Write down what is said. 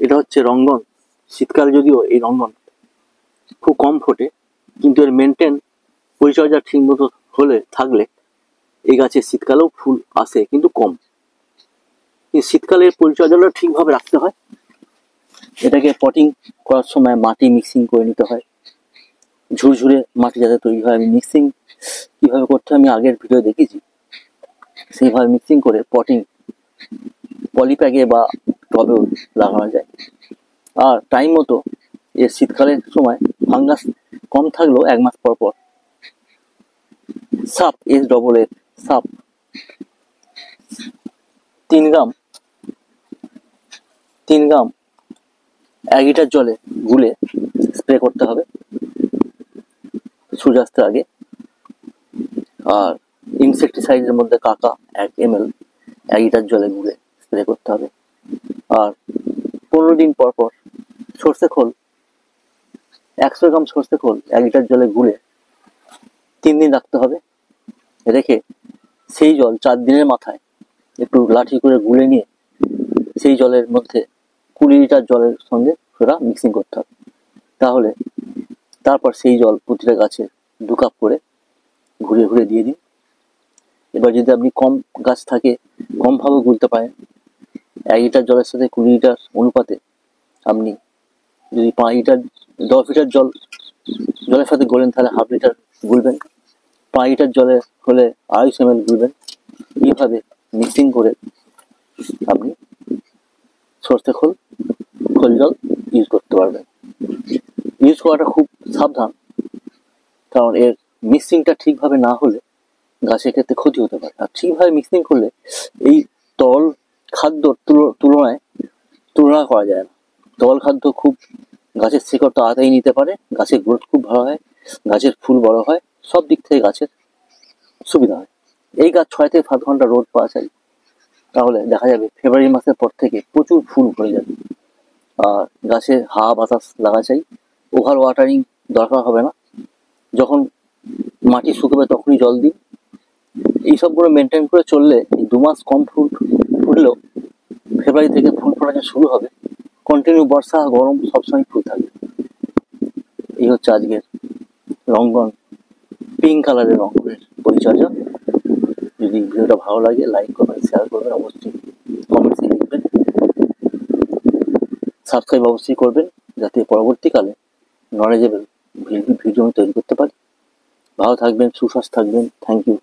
এটা হচ্ছে রঙ্গন। শীতকালে যদিও এই রঙ্গন খুব কম ফোটে, কিন্তু এর মেনটেন পরিচর্যা ঠিক মতো থাকলে এই গাছে শীতকালেও ফুল আসে, কিন্তু কম। কিন্তু শীতকালে পরিচর্যাটা ঠিকভাবে রাখতে হয়। এটাকে পটিং করার সময় মাটি মিক্সিং করে নিতে হয়, ঝুরঝুরে মাটি যাতে তৈরি হয়। আমি মিক্সিং কিভাবে করতে হয় আমি আগের ভিডিও দেখেছি, সেইভাবে মিক্সিং করে পটিং পলিপ্যাকে বা টবেও লাগানো যায়। আর টাইম মতো এর শীতকালের সময় ফাঙ্গাস কম থাকলেও 1 মাস পর পর সাপ সাপ 3 গ্রাম 1 লিটার জলে গুলে স্প্রে করতে হবে সূর্যাস্তের আগে। আর ইনসেকটিসাইডের মধ্যে কাকা 1 ml 1 লিটার জলে গুলে স্প্রে করতে হবে। আর 15 দিন পর পর সর্ষে খোল 100 গ্রাম সর্ষে খোল 1 লিটার জলে গুলে 3 দিন রাখতে হবে। রেখে সেই জল 4 দিনের মাথায় একটু লাঠি করে গুলে নিয়ে সেই জলের মধ্যে 20 লিটার জলের সঙ্গে সেটা মিক্সিং করতে হবে। তাহলে তারপর সেই জল প্রতিটা গাছে 2 কাপ করে ঘুরে ঘুরে দিয়ে দিন। এবার যদি আপনি কম গাছ থাকে কম ভাবে গুলতে পারেন, 1 লিটার জলের সাথে 20 লিটার অনুপাতে আপনি যদি 5 লিটার 10 লিটার জলের সাথে গোলেন তাহলে হাফ লিটার গুলবেন, 5 লিটার জলে হলে 250 ml গুলবেন। এইভাবে মিক্সিং করে আপনি সর্ষে খোল জল ইউজ করতে পারবেন। ইউজ করাটা খুব সাবধান, কারণ এর মিক্সিংটা ঠিকভাবে না হলে গাছের ক্ষেত্রে ক্ষতি হতে পারে। আর ঠিকভাবে মিক্সিং করলে এই তরল খাদ্যর তুলনা করা যায় না। তরল খাদ্য খুব গাছের শিকড় তাড়াতাড়ি নিতে পারে, গাছের গ্রোথ খুব ভালো হয়, গাছের ফুল বড় হয়, সব দিক থেকে গাছের সুবিধা হয়। এই গাছ 6 থেকে 7 ঘন্টা রোদ পাওয়া চাই, তাহলে দেখা যাবে ফেব্রুয়ারি মাসের পর থেকে প্রচুর ফুল ভরে যাবে। আর গাছে হাওয়া বাতাস লাগা চাই, ওভার ওয়াটারিং দরকার হবে না। যখন মাটি শুকাবে তখনই জল দিন। এইসবগুলো মেনটেন করে চললে 2 মাস কম ফুল ফুটলেও ফেব্রুয়ারি থেকে ফুল ফোটা শুরু হবে। কন্টিনিউ বর্ষা গরম সবসময় ফুল থাকবে। এই হচ্ছে আজকের রঙ্গন পিঙ্ক কালারের রঙ্গনের পরিচর্যা। যদি ভিডিওটা ভালো লাগে লাইক করবেন, শেয়ার করবেন, অবশ্যই কমেন্টসে লিখবেন, সাবস্ক্রাইব অবশ্যই করবেন, যাতে পরবর্তীকালে নলেজেবল ভিডিও আমি তৈরি করতে পারি। ভালো থাকবেন, সুস্বাস্থ্য থাকবেন। Thank you.